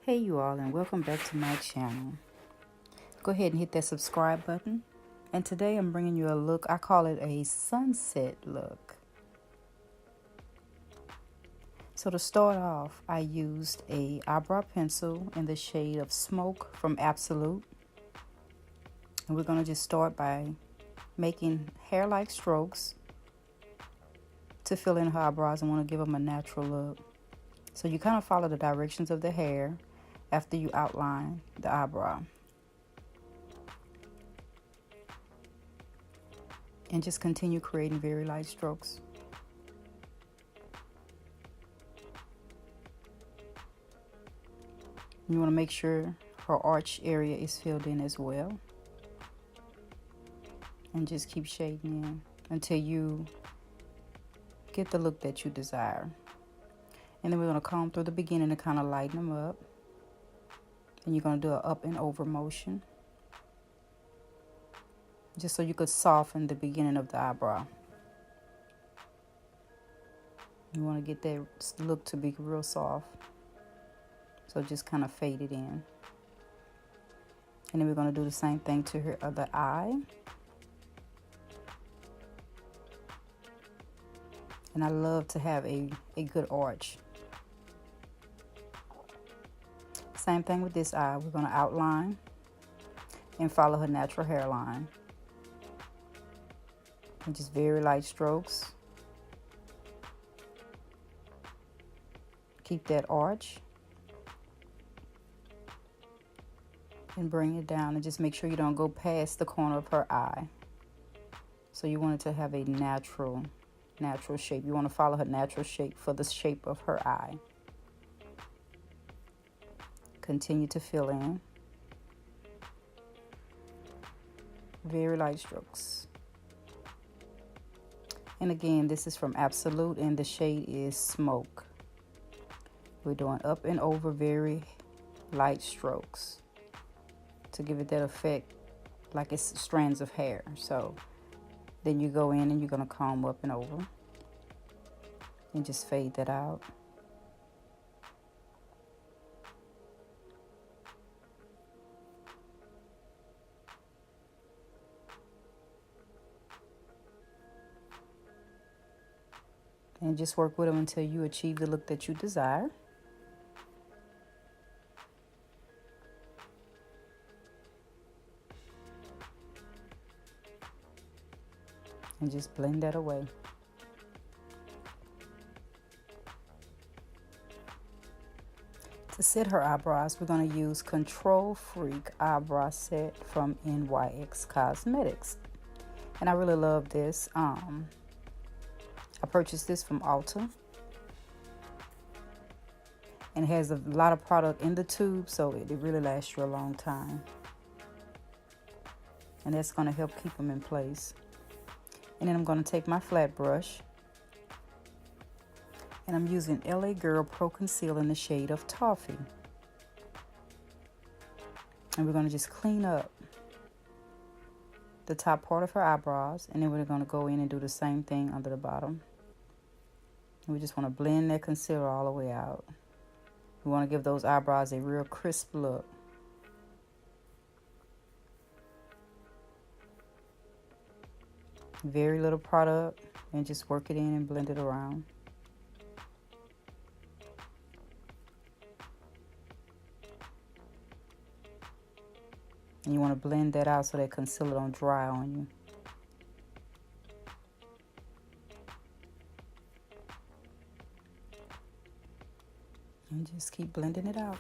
Hey you all, and welcome back to my channel. Go ahead and hit that subscribe button. And today I'm bringing you a look, I call it a sunset look. So to start off, I used a eyebrow pencil in the shade of Smoke from Absolute. And we're going to just start by making hair-like strokes to fill in her eyebrows. I want to give them a natural look. So you kind of follow the directions of the hair after you outline the eyebrow. And just continue creating very light strokes. You want to make sure her arch area is filled in as well. And just keep shading in until you get the look that you desire. And then we're going to comb through the beginning to kind of lighten them up. And you're going to do an up and over motion, just so you could soften the beginning of the eyebrow. You want to get that look to be real soft. So just kind of fade it in. And then we're going to do the same thing to her other eye. And I love to have a good arch. Same thing with this eye. We're going to outline and follow her natural hairline. And just very light strokes. Keep that arch. And bring it down, and just make sure you don't go past the corner of her eye. So you want it to have a natural shape. You want to follow her natural shape for the shape of her eye. Continue to fill in. Very light strokes. And again, this is from Absolute, and the shade is Smoke. We're doing up and over very light strokes to give it that effect like it's strands of hair. So then you go in and you're going to comb up and over and just fade that out. And just work with them until you achieve the look that you desire. And just blend that away. To set her eyebrows, we're going to use Control Freak Eyebrow Set from NYX Cosmetics. And I really love this. I purchased this from Ulta. And it has a lot of product in the tube, so it really lasts you a long time. And that's going to help keep them in place. And then I'm going to take my flat brush, and I'm using LA Girl Pro Conceal in the shade of Toffee. And we're going to just clean up the top part of her eyebrows, and then we're going to go in and do the same thing under the bottom. And we just want to blend that concealer all the way out. We want to give those eyebrows a real crisp look. Very little product, and just work it in and blend it around. And you want to blend that out so that concealer don't dry on you. And just keep blending it out.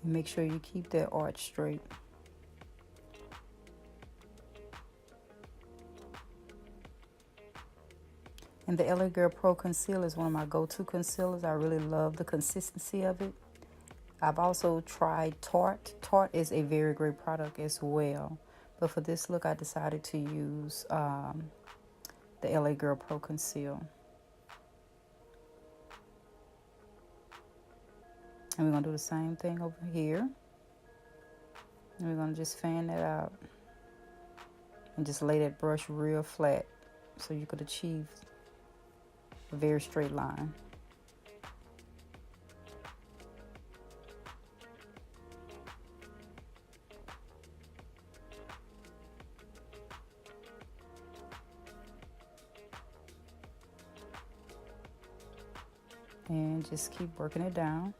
And make sure you keep that arch straight. And the LA Girl Pro Conceal is one of my go-to concealers. I really love the consistency of it. I've also tried Tarte. Tarte is a very great product as well. But for this look, I decided to use the LA Girl Pro Conceal. And we're going to do the same thing over here. And we're going to just fan that out. And just lay that brush real flat so you could achieve a very straight line. And just keep working it down.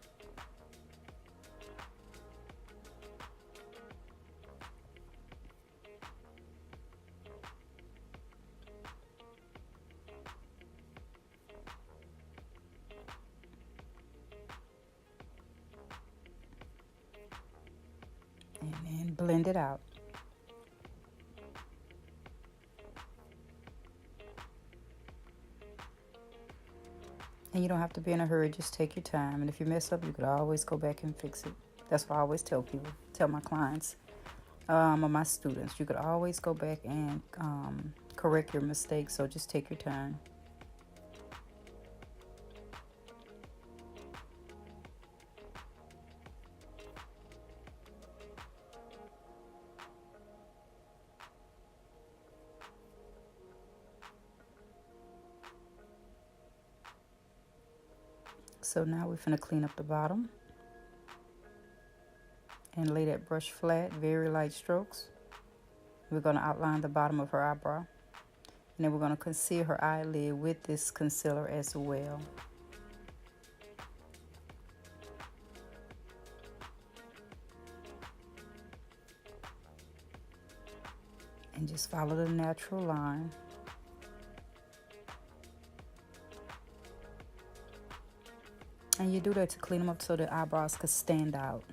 And then blend it out. And you don't have to be in a hurry, just take your time. And if you mess up, you could always go back and fix it. That's what I always tell people, tell my clients, or my students. You could always go back and correct your mistakes, so just take your time. So now we're going to clean up the bottom and lay that brush flat, very light strokes. We're going to outline the bottom of her eyebrow. And then we're going to conceal her eyelid with this concealer as well. And just follow the natural line. And you do that to clean them up so the eyebrows could stand out.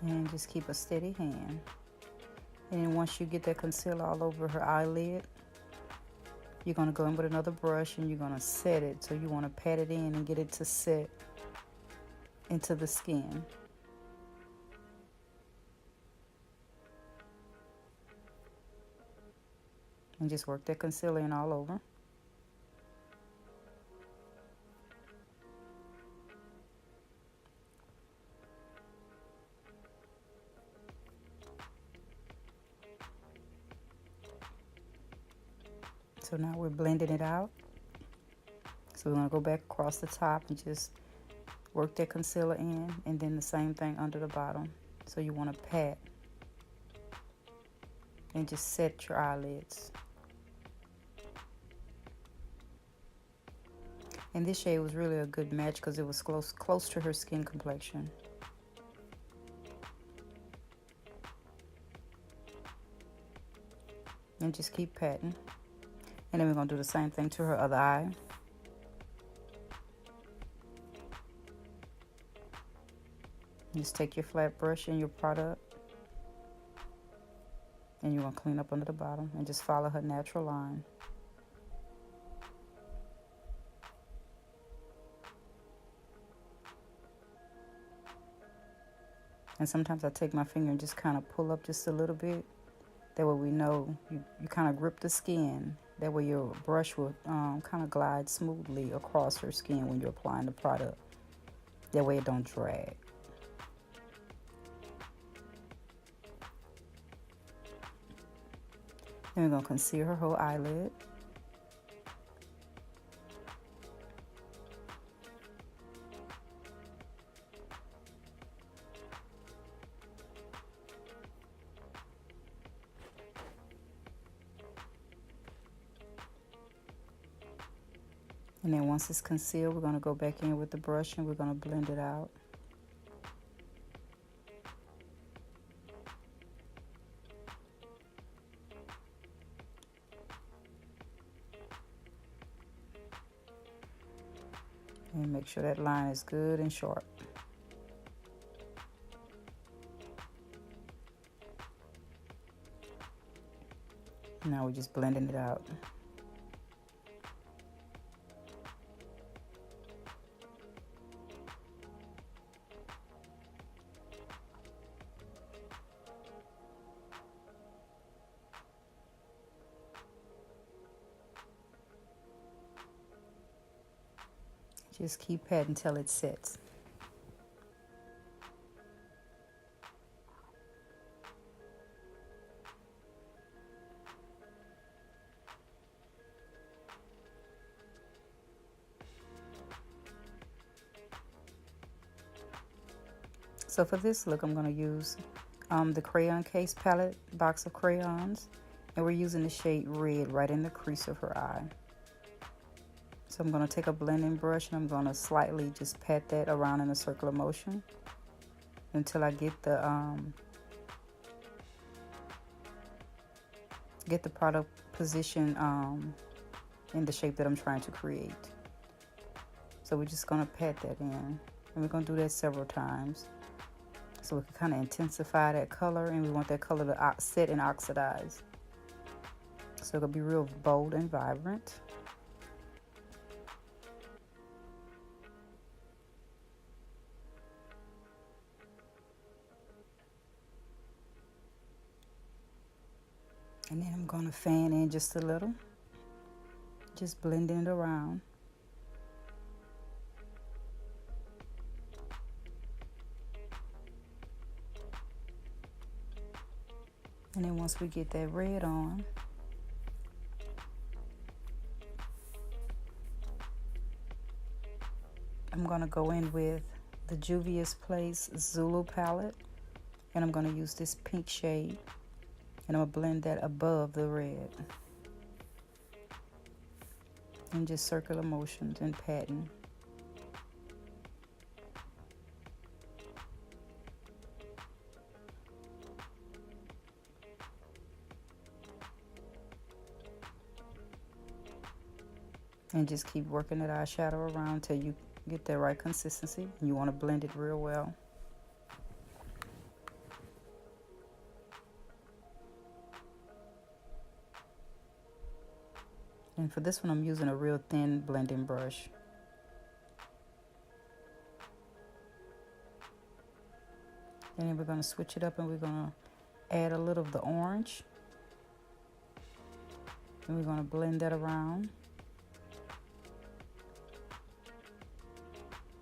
And just keep a steady hand. And then once you get that concealer all over her eyelid, you're going to go in with another brush and you're going to set it. So you want to pat it in and get it to set into the skin. And just work that concealer in all over. So now we're blending it out. So we're going to go back across the top and just work that concealer in, and then the same thing under the bottom. So you want to pat and just set your eyelids. And this shade was really a good match because it was close to her skin complexion. And just keep patting. And then we're going to do the same thing to her other eye. Just take your flat brush and your product. And you're going to clean up under the bottom and just follow her natural line. And sometimes I take my finger and just kind of pull up just a little bit. That way we know you kind of grip the skin. That way your brush will kind of glide smoothly across her skin when you're applying the product. That way it don't drag. Then we're going to conceal her whole eyelid. And then once it's concealed, we're going to go back in with the brush and we're going to blend it out. And make sure that line is good and sharp. Now we're just blending it out. Just keep patting until it sets. So for this look, I'm going to use the Crayon Case palette, box of crayons. And we're using the shade Red right in the crease of her eye. So I'm going to take a blending brush and I'm going to slightly just pat that around in a circular motion until I get the product position in the shape that I'm trying to create. So we're just going to pat that in, and we're going to do that several times so we can kind of intensify that color, and we want that color to set and oxidize. So it'll be real bold and vibrant. And then I'm going to fan in just a little, just blending it around. And then once we get that red on, I'm going to go in with the Juvia's Place Zulu palette, and I'm going to use this pink shade, and I'm going to blend that above the red. And just circular motions and patting. And just keep working that eyeshadow around until you get the right consistency. You want to blend it real well. And for this one, I'm using a real thin blending brush. And then we're going to switch it up, and we're going to add a little of the orange. And we're going to blend that around.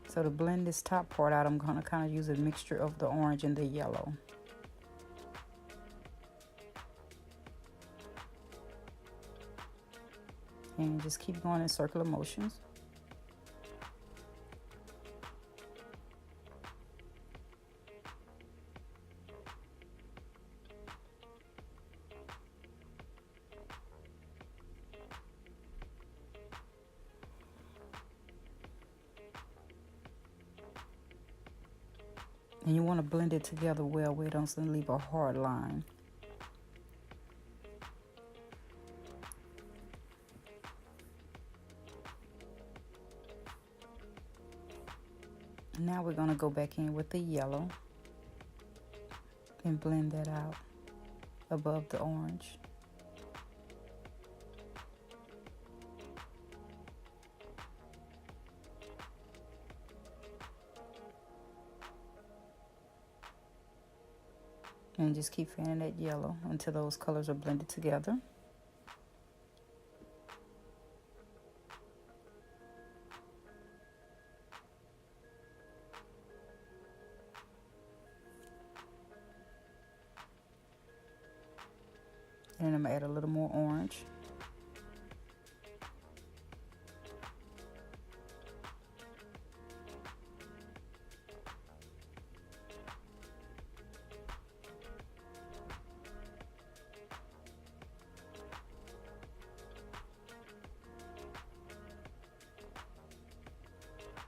So to blend this top part out, I'm going to kind of use a mixture of the orange and the yellow. And just keep going in circular motions. And you want to blend it together well where it doesn't leave a hard line. Now we're going to go back in with the yellow and blend that out above the orange. And just keep fanning that yellow until those colors are blended together. And I'm going to add a little more orange.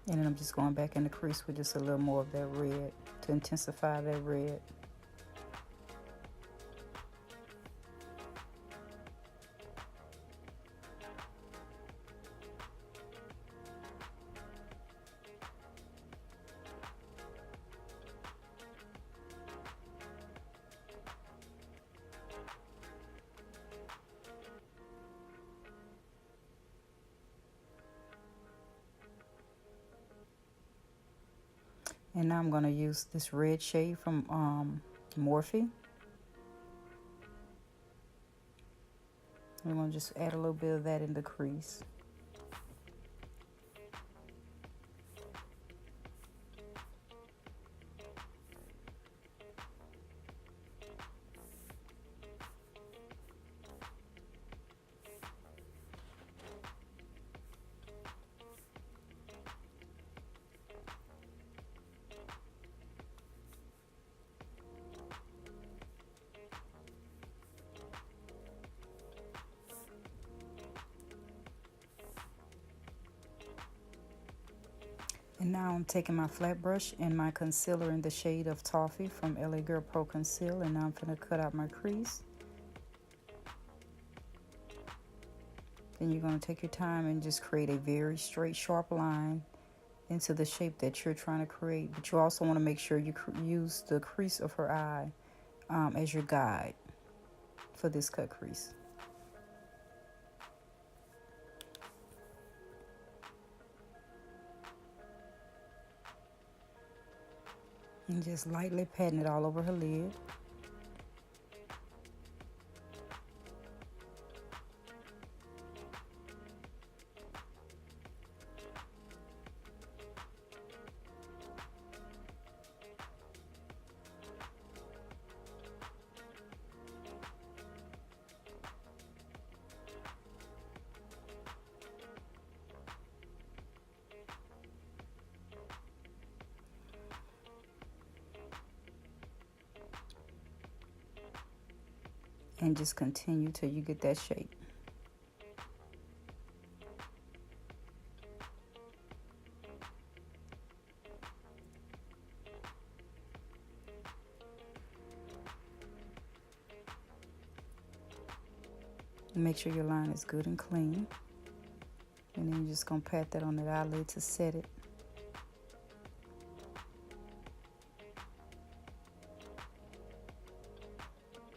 And then I'm just going back in the crease with just a little more of that red to intensify that red. And now I'm going to use this red shade from Morphe. I'm going to just add a little bit of that in the crease. And now I'm taking my flat brush and my concealer in the shade of Toffee from LA Girl Pro Conceal, and now I'm going to cut out my crease. Then you're going to take your time and just create a very straight, sharp line into the shape that you're trying to create. But you also want to make sure you use the crease of her eye as your guide for this cut crease. And just lightly patting it all over her lid. And just continue till you get that shape. Make sure your line is good and clean. And then you're just going to pat that on the eyelid to set it.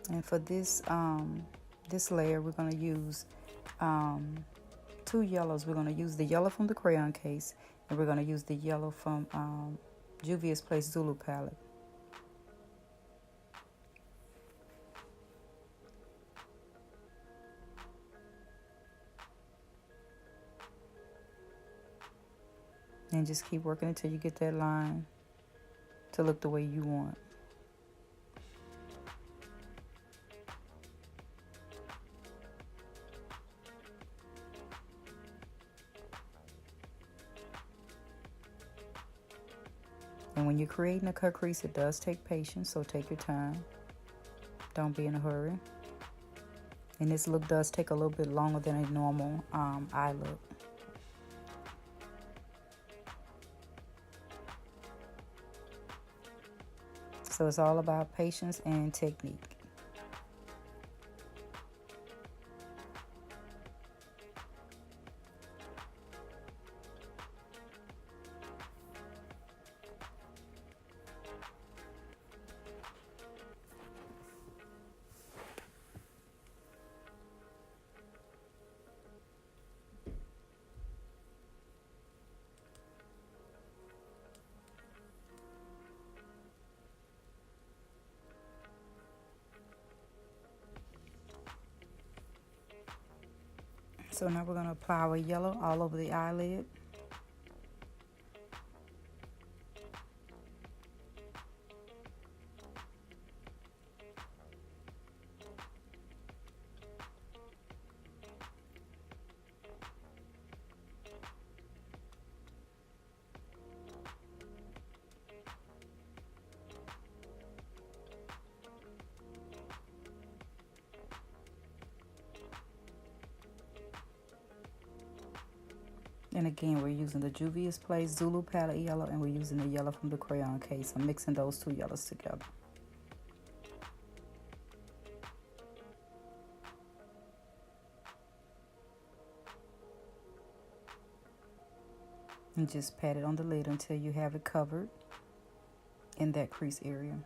And for this this layer, we're going to use two yellows. We're going to use the yellow from the Crayon case, and we're going to use the yellow from Juvia's Place Zulu palette. And just keep working until you get that line to look the way you want. And when you're creating a cut crease, it does take patience, so take your time. Don't be in a hurry. And this look does take a little bit longer than a normal eye look. So it's all about patience and technique. So now we're going to apply our yellow all over the eyelid. And again, we're using the Juvia's Place Zulu palette yellow, and we're using the yellow from the Crayon case. I'm mixing those two yellows together. And just pat it on the lid until you have it covered in that crease area.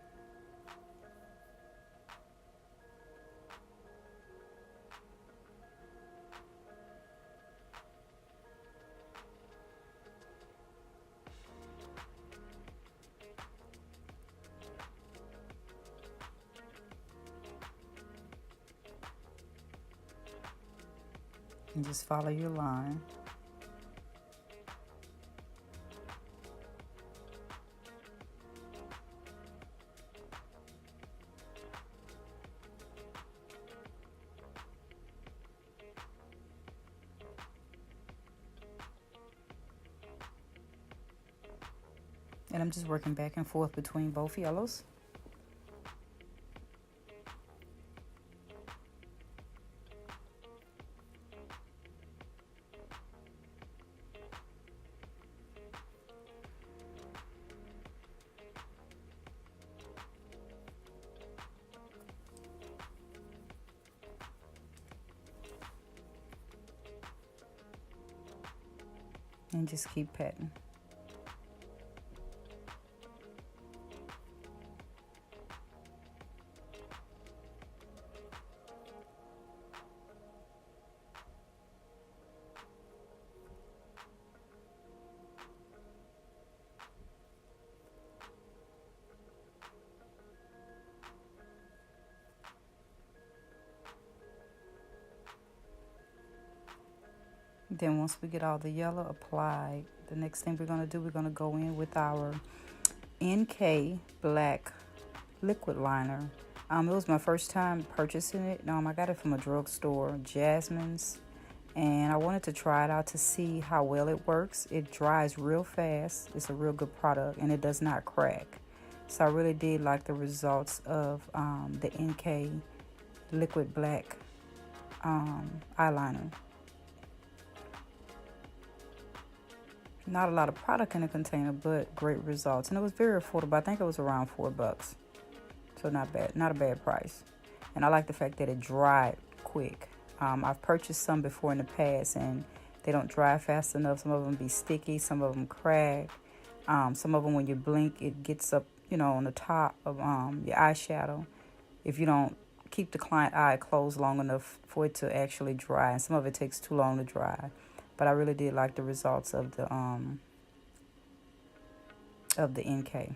And just follow your line. And I'm just working back and forth between both yellows. and just keep patting. Then once we get all the yellow applied, the next thing we're going to do, we're going to go in with our NYX Black Liquid Liner. It was my first time purchasing it. I got it from a drugstore, Jasmine's, and I wanted to try it out to see how well it works. It dries real fast. It's a real good product, and it does not crack. So I really did like the results of the NYX Liquid Black eyeliner. Not a lot of product in the container, but great results. And it was very affordable. I think it was around $4. So not bad, not a bad price. And I like the fact that it dried quick. I've purchased some before in the past, and they don't dry fast enough. Some of them be sticky, some of them crack. Some of them, when you blink, it gets up, on the top of your eyeshadow. If you don't keep the client eye closed long enough for it to actually dry, and some of it takes too long to dry. But I really did like the results of the NYX.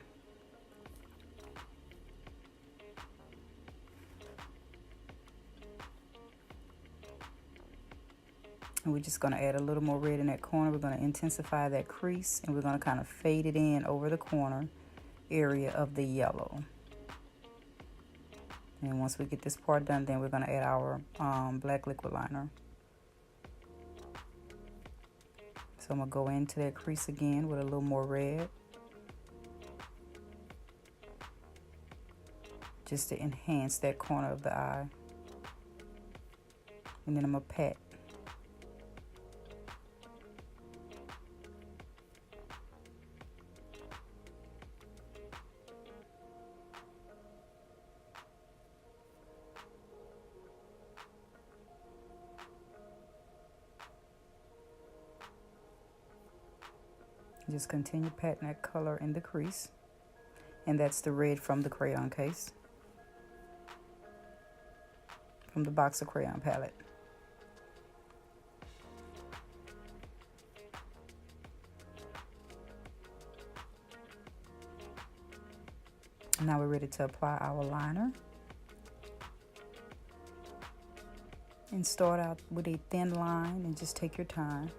And we're just going to add a little more red in that corner. We're going to intensify that crease, and we're going to kind of fade it in over the corner area of the yellow. And once we get this part done, then we're going to add our black liquid liner. So I'm going to go into that crease again with a little more red, just to enhance that corner of the eye. And then I'm going to pat. Just continue patting that color in the crease. And that's the red from the crayon case, from the box of Crayon palette. Now we're ready to apply our liner. And start out with a thin line and just take your time.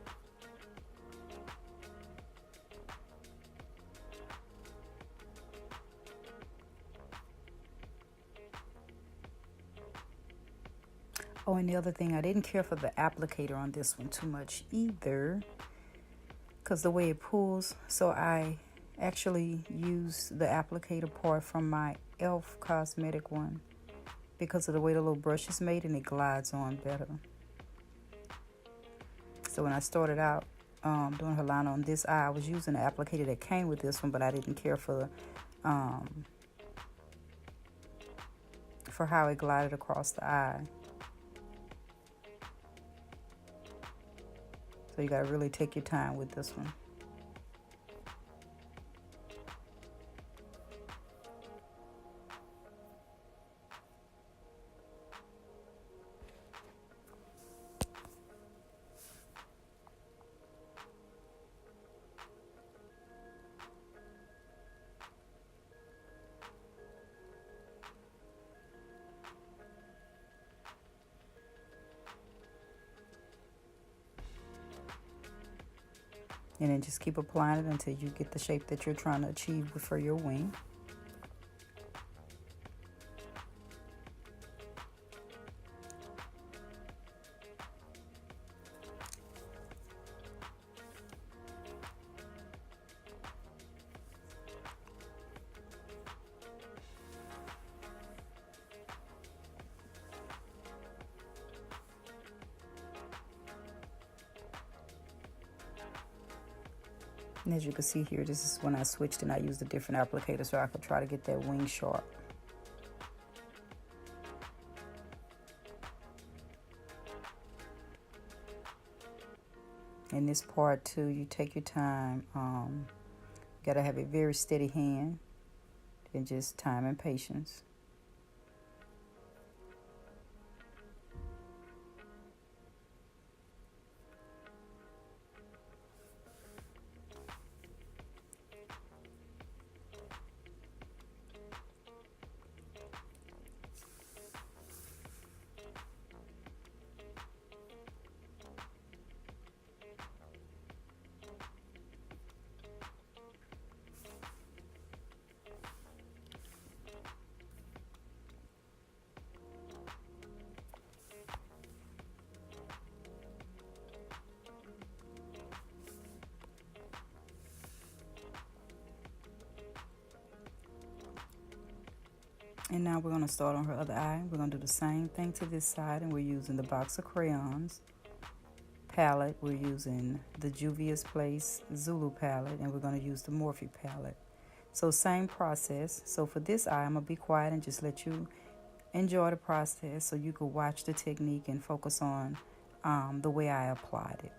Oh, and the other thing, I didn't care for the applicator on this one too much either, because the way it pulls. So I actually used the applicator part from my e.l.f. cosmetic one, because of the way the little brush is made, and it glides on better. So when I started out doing her liner on this eye, I was using the applicator that came with this one, but I didn't care for how it glided across the eye. So you gotta really take your time with this one. And then just keep applying it until you get the shape that you're trying to achieve for your wing. And as you can see here, this is when I switched and I used a different applicator so I could try to get that wing sharp. In this part too, you take your time. Gotta have a very steady hand and just time and patience. And now we're going to start on her other eye. We're going to do the same thing to this side, and we're using the box of crayons. Palette, we're using the Juvia's Place Zulu palette, and we're going to use the Morphe palette. So same process. So for this eye, I'm going to be quiet and just let you enjoy the process so you can watch the technique and focus on the way I applied it.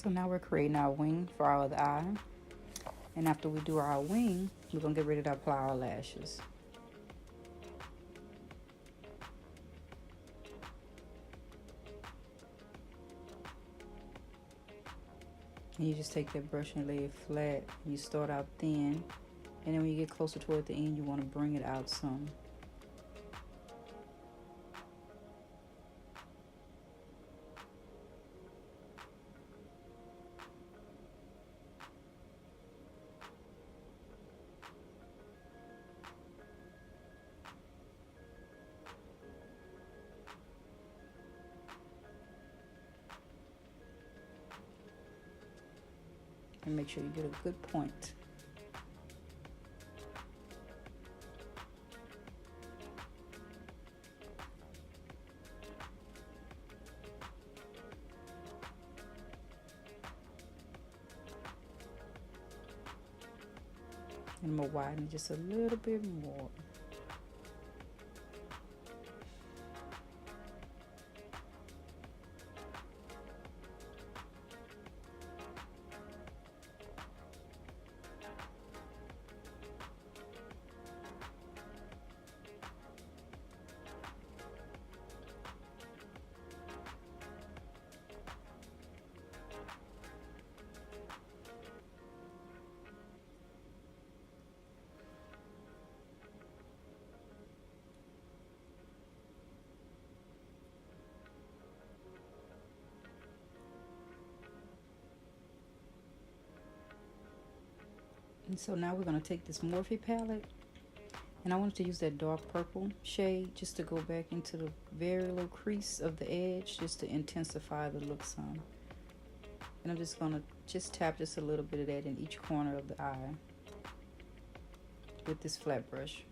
So now we're creating our wing for our other eye. And after we do our wing, we're going to get ready to apply our lashes. And you just take that brush and lay it flat. You start out thin. And then when you get closer toward the end, you want to bring it out some. And make sure you get a good point. And I'm going to widen it just a little bit more. And so now we're going to take this Morphe palette, and I wanted to use that dark purple shade just to go back into the very little crease of the edge, just to intensify the look some. And I'm just going to tap just a little bit of that in each corner of the eye with this flat brush.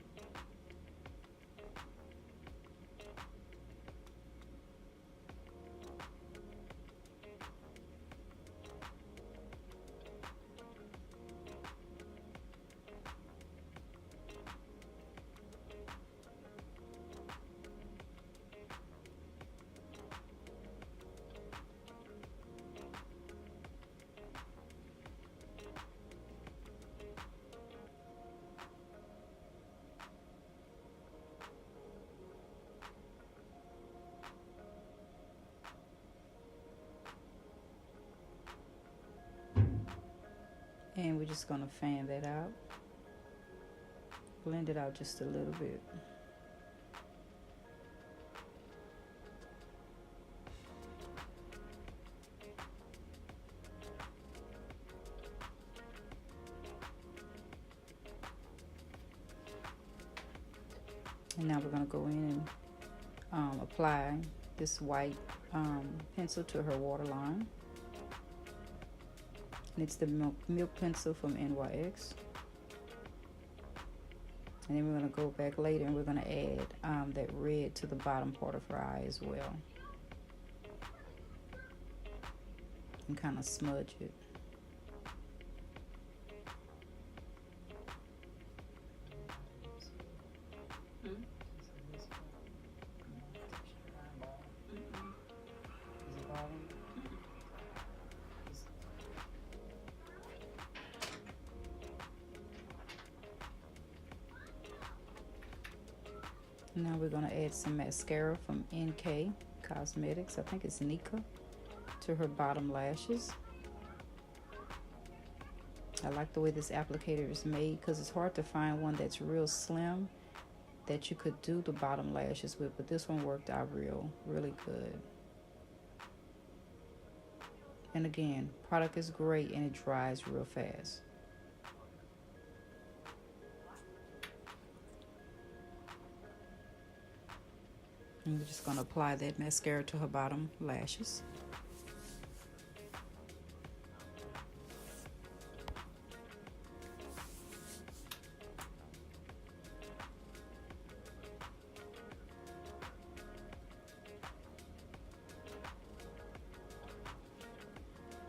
And we're just going to fan that out. Blend it out just a little bit. And now we're going to go in and apply this white pencil to her waterline. And it's the Milk Pencil from NYX. And then we're going to go back later and we're going to add that red to the bottom part of her eye as well. And kind of smudge it. Now we're going to add some mascara from NYX Cosmetics, I think it's Nika, to her bottom lashes. I like the way this applicator is made because it's hard to find one that's real slim that you could do the bottom lashes with, but this one worked out really good. And again, product is great and it dries real fast. And we're just going to apply that mascara to her bottom lashes.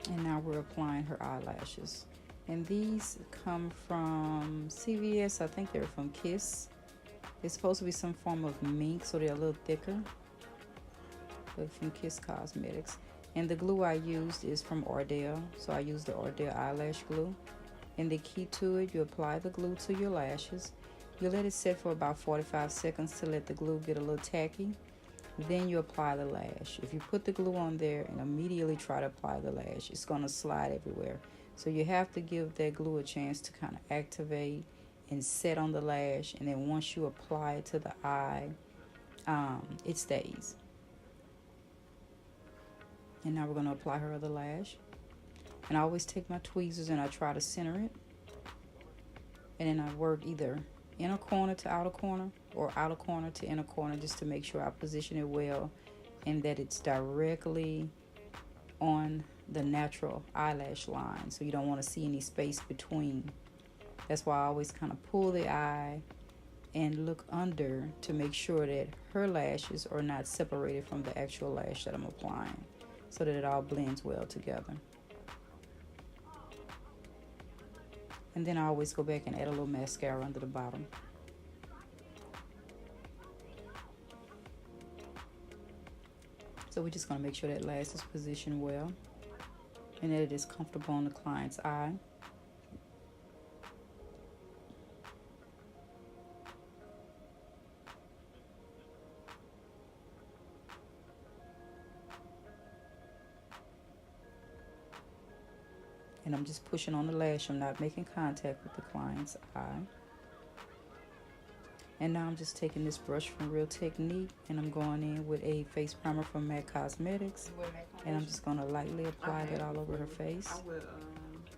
And now we're applying her eyelashes. And these come from CVS. I think they're from Kiss. It's supposed to be some form of mink, so they're a little thicker. But from Kiss Cosmetics. And the glue I used is from Ardell, so I used the Ardell eyelash glue. And the key to it, you apply the glue to your lashes. You let it sit for about 45 seconds to let the glue get a little tacky. Then you apply the lash. If you put the glue on there and immediately try to apply the lash, it's going to slide everywhere. So you have to give that glue a chance to kind of activate and set on the lash. And then once you apply it to the eye, it stays. And now we're going to apply her other lash. And I always take my tweezers and I try to center it. And then I work either inner corner to outer corner or outer corner to inner corner, just to make sure I position it well and that it's directly on the natural eyelash line. So you don't want to see any space between. That's why I always kind of pull the eye and look under to make sure that her lashes are not separated from the actual lash that I'm applying, so that it all blends well together. And then I always go back and add a little mascara under the bottom. So we're just going to make sure that lash is positioned well and that it is comfortable on the client's eye. And I'm just pushing on the lash. I'm not making contact with the client's eye. And now I'm just taking this brush from Real Technique and I'm going in with a face primer from MAC Cosmetics. And I'm just going to lightly apply that all over her face. I will,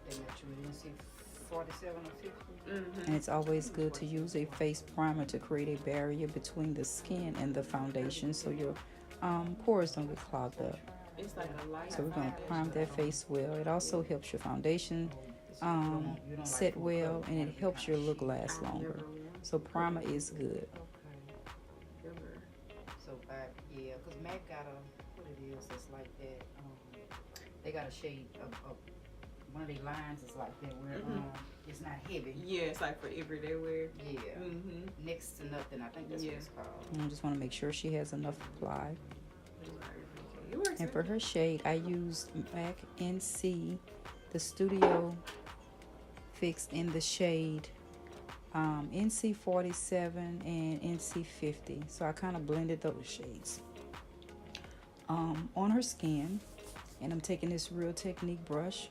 NYX 47 or 50. And it's always good to use a face primer to create a barrier between the skin and the foundation so your pores don't get clogged up. It's like a light. So we're going to prime that face well. It also helps your foundation set well, and it helps your look last longer. So primer is good. So yeah, because MAC got what it is, it's like that. They got a shade of one of their lines is like that where it's not heavy. Yeah, it's like for everyday wear. Yeah. Next to nothing, I think that's what it's called. And I just want to make sure she has enough applied. Right. And for her shade, I used MAC NC, the Studio Fix in the shade NC 47 and NC 50. So I kind of blended those shades on her skin. And I'm taking this Real Technique brush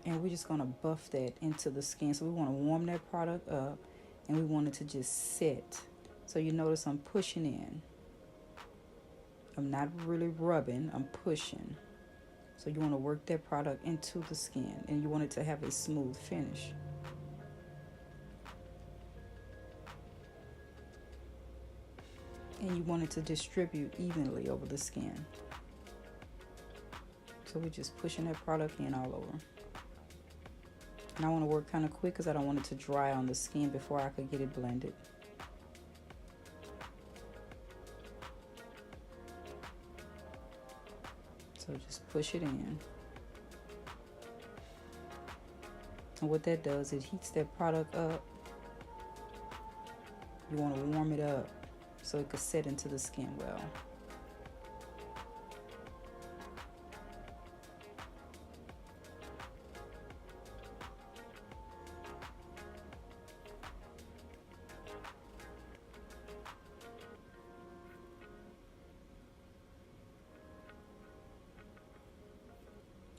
and we're just going to buff that into the skin. So we want to warm that product up and we want it to just set. So you notice I'm pushing in. I'm not really rubbing, I'm pushing. So you want to work that product into the skin and you want it to have a smooth finish. And you want it to distribute evenly over the skin. So we're just pushing that product in all over. And I want to work kind of quick because I don't want it to dry on the skin before I could get it blended. So just push it in. And what that does, it heats that product up. You want to warm it up so it could set into the skin well.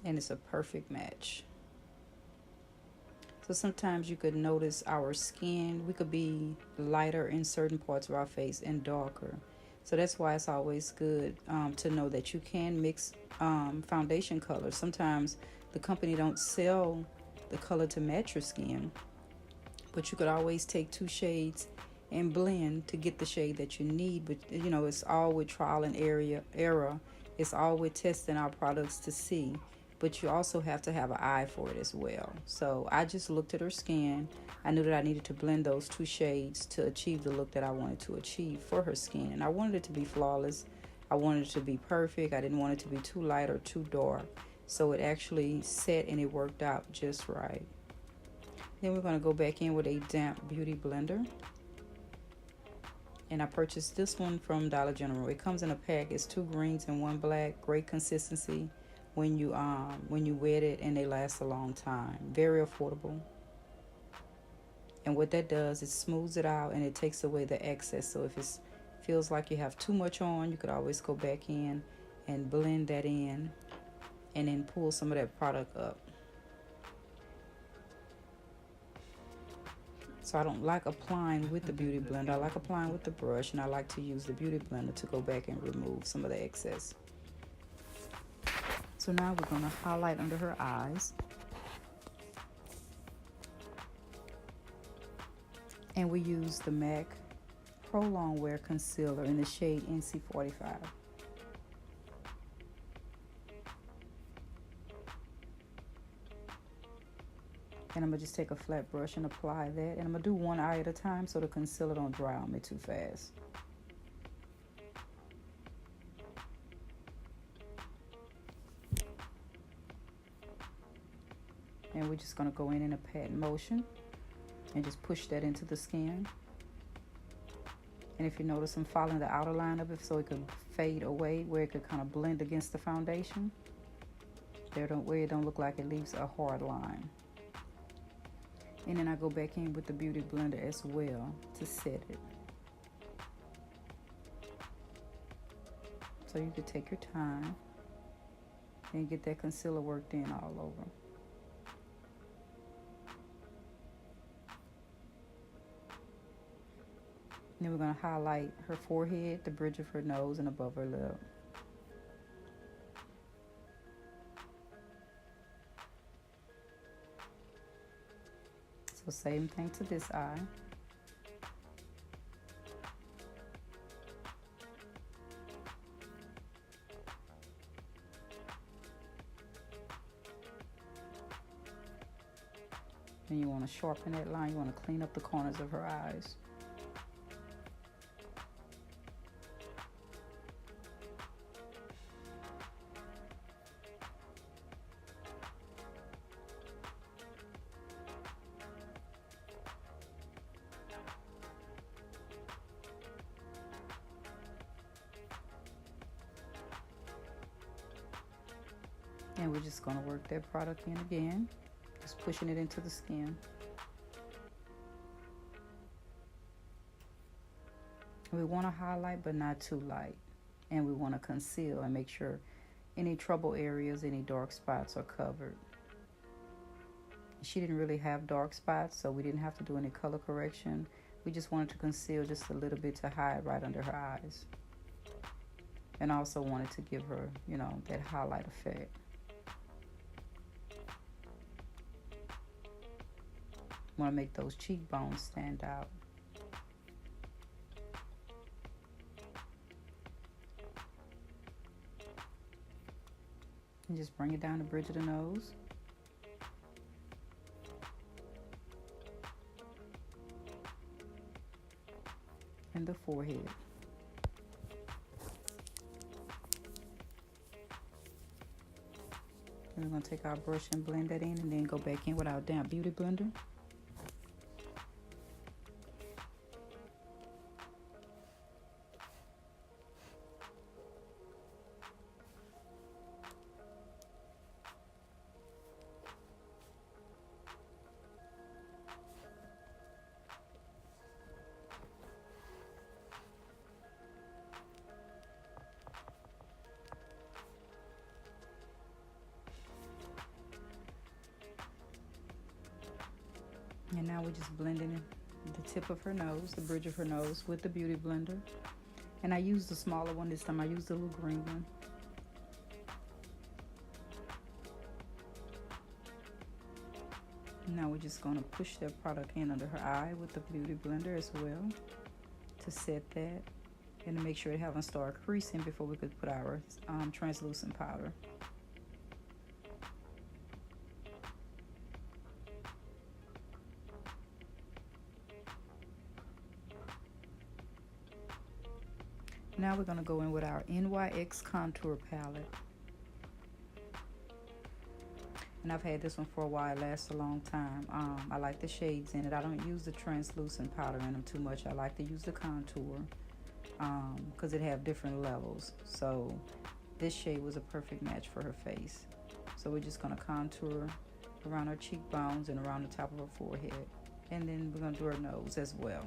And it's a perfect match. So sometimes you could notice our skin, we could be lighter in certain parts of our face and darker. So that's why it's always good to know that you can mix foundation colors. Sometimes the company don't sell the color to match your skin, but you could always take 2 shades and blend to get the shade that you need. But you know, it's all with trial and error. It's all with testing our products to see. But you also have to have an eye for it as well. So I just looked at her skin. I knew that I needed to blend those 2 shades to achieve the look that I wanted to achieve for her skin. And I wanted it to be flawless. I wanted it to be perfect. I didn't want it to be too light or too dark. So it actually set and it worked out just right. Then we're going to go back in with a damp beauty blender. And I purchased this one from Dollar General. It comes in a pack. It's 2 greens and 1 black. Great consistency. when you wet it, and they last a long time. Very affordable. And what that does, it smooths it out and it takes away the excess. So if it feels like you have too much on, you could always go back in and blend that in and then pull some of that product up. So I don't like applying with the beauty blender. I like applying with the brush, and I like to use the beauty blender to go back and remove some of the excess. So now we're going to highlight under her eyes. And we use the MAC Pro Longwear Concealer in the shade NC45. And I'm going to just take a flat brush and apply that. And I'm going to do one eye at a time so the concealer don't dry on me too fast. And we're just going to go in a pat motion and just push that into the skin. And if you notice, I'm following the outer line of it so it could fade away, where it could kind of blend against the foundation. Where it don't look like it leaves a hard line. And then I go back in with the beauty blender as well to set it. So you could take your time and get that concealer worked in all over. Then we're going to highlight her forehead, the bridge of her nose, and above her lip. So same thing to this eye. And you want to sharpen that line. You want to clean up the corners of her eyes. And we're just going to work that product in again, just pushing it into the skin. We want to highlight, but not too light. And we want to conceal and make sure any trouble areas, any dark spots are covered. She didn't really have dark spots, so we didn't have to do any color correction. We just wanted to conceal just a little bit to hide right under her eyes. And also wanted to give her, that highlight effect. Want to make those cheekbones stand out. And just bring it down the bridge of the nose. And the forehead. And we're going to take our brush and blend that in, and then go back in with our damp beauty blender. And now we're just blending in the tip of her nose, the bridge of her nose, with the beauty blender. And I used the smaller one this time. I used the little green one. Now we're just going to push that product in under her eye with the beauty blender as well to set that, and to make sure it hasn't started creasing before we could put our translucent powder. Now we're going to go in with our NYX Contour Palette. And I've had this one for a while. It lasts a long time. I like the shades in it. I don't use the translucent powder in them too much. I like to use the contour because it have different levels. So this shade was a perfect match for her face. So we're just going to contour around her cheekbones and around the top of her forehead. And then we're going to do her nose as well.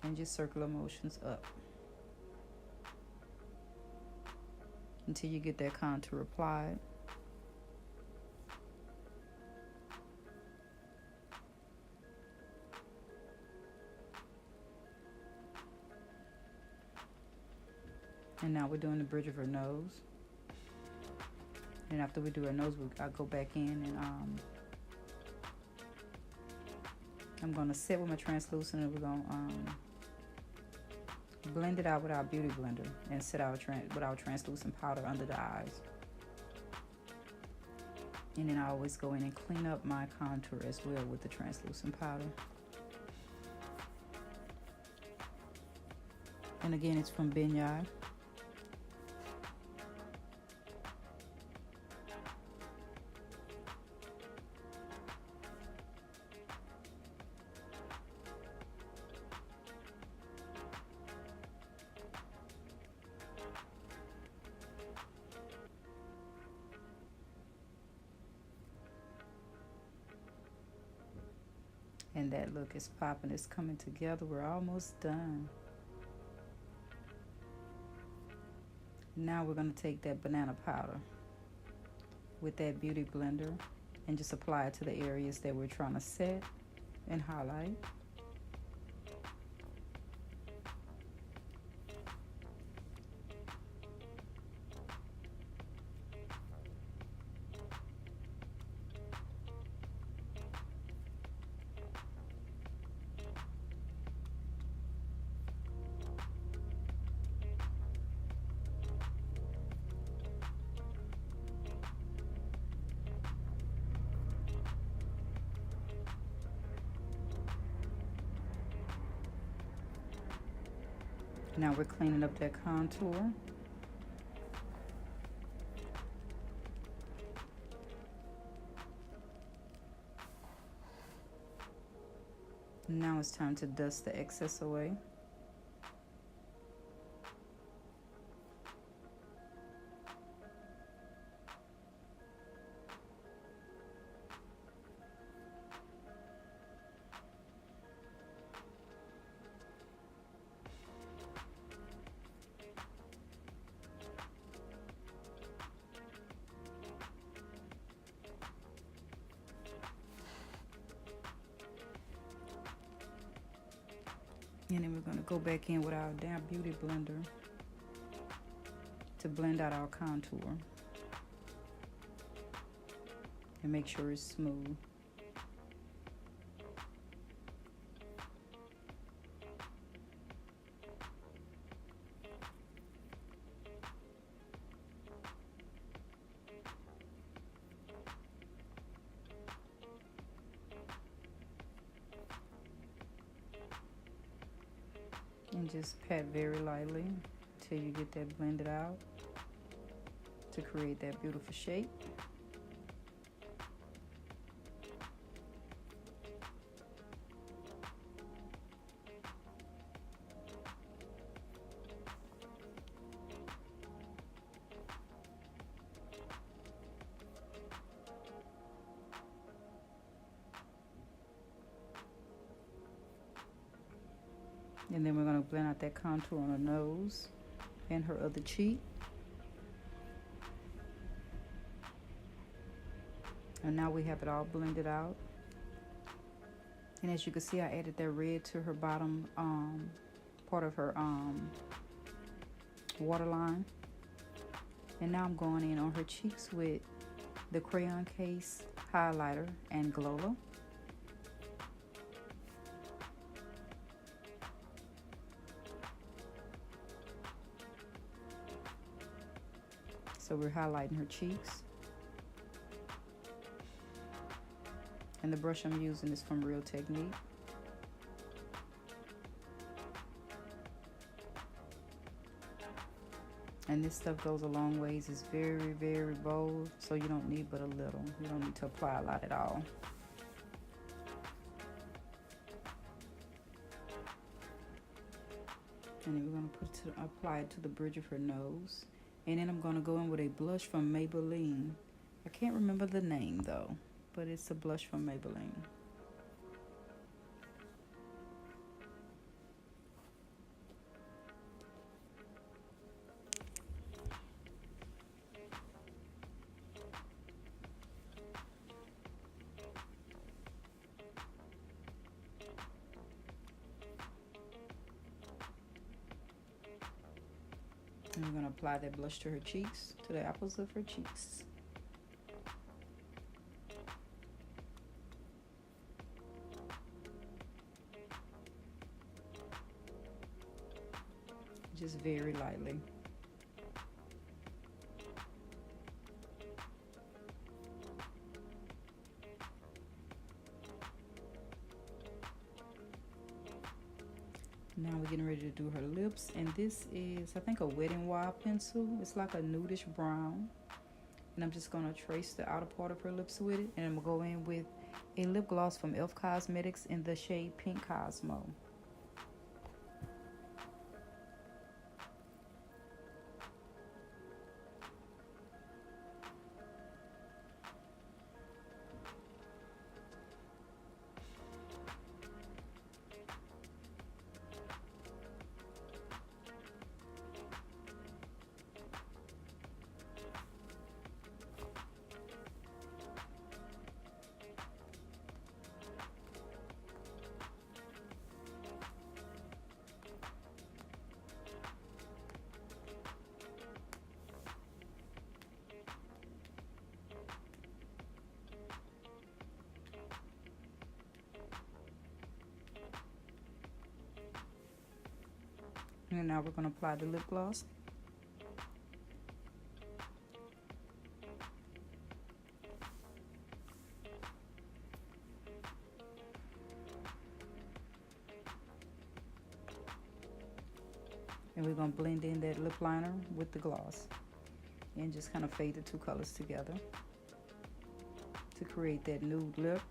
And just circular motions up until you get that contour applied. And now we're doing the bridge of her nose. And after we do her nose, I'll go back in and I'm going to set with my translucent, and we're going to blend it out with our beauty blender and set with our translucent powder under the eyes. And then I always go in and clean up my contour as well with the translucent powder. And again, it's from BenNye. And that look is popping. It's coming together. We're almost done. Now we're going to take that banana powder with that beauty blender and just apply it to the areas that we're trying to set and highlight. Now we're cleaning up that contour. Now it's time to dust the excess away. And then we're going to go back in with our damp beauty blender to blend out our contour and make sure it's smooth. And just pat very lightly until you get that blended out to create that beautiful shape. And then we're going to blend out that contour on her nose and her other cheek. And now we have it all blended out. And as you can see, I added that red to her bottom part of her waterline. And now I'm going in on her cheeks with the Crayon Case highlighter and Anglowla. So we're highlighting her cheeks. And the brush I'm using is from Real Technique. And this stuff goes a long ways. It's very, very bold, so you don't need but a little. You don't need to apply a lot at all. And then we're going to apply it to the bridge of her nose. And then I'm going to go in with a blush from Maybelline. I can't remember the name though, but it's a blush from Maybelline. And we're going to apply that blush to her cheeks, to the apples of her cheeks. Just very lightly. Now we're getting ready to do her lips, and this is, I think, a Wet n Wild pencil. It's like a nudish brown, and I'm just going to trace the outer part of her lips with it, and I'm going to go in with a lip gloss from e.l.f. Cosmetics in the shade Pink Cosmo. And now we're going to apply the lip gloss. And we're going to blend in that lip liner with the gloss. And just kind of fade the two colors together to create that nude lip.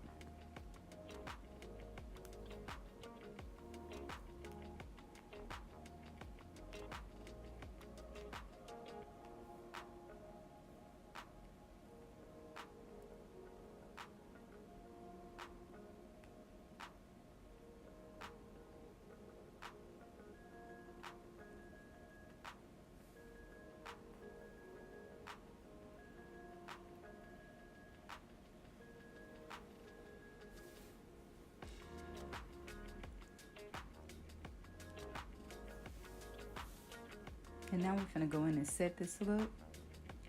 And now we're gonna go in and set this look.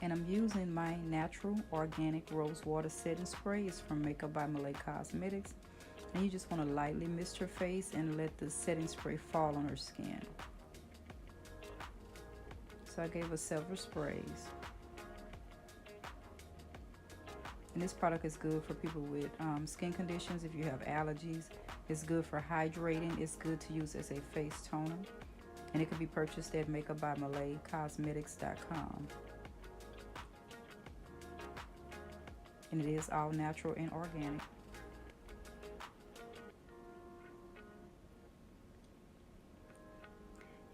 And I'm using my natural organic rose water setting spray. It's from MakeupByMalay Cosmetics. And you just want to lightly mist her face and let the setting spray fall on her skin. So I gave her several sprays. And this product is good for people with skin conditions. If you have allergies, it's good for hydrating. It's good to use as a face toner. And it can be purchased at makeupbymalaycosmetics.com. And it is all natural and organic.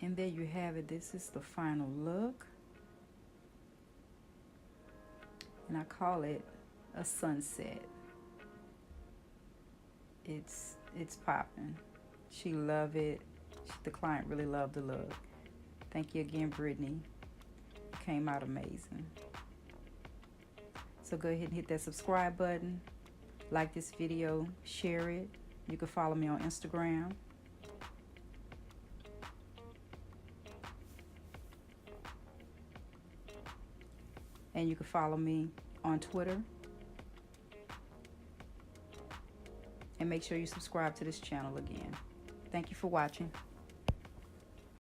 And there you have it. This is the final look. And I call it a sunset. It's popping. She loved it. The client really loved the look. Thank you again, BenNye. It came out amazing. So go ahead and hit that subscribe button. Like this video. Share it. You can follow me on Instagram. And you can follow me on Twitter. And make sure you subscribe to this channel again. Thank you for watching.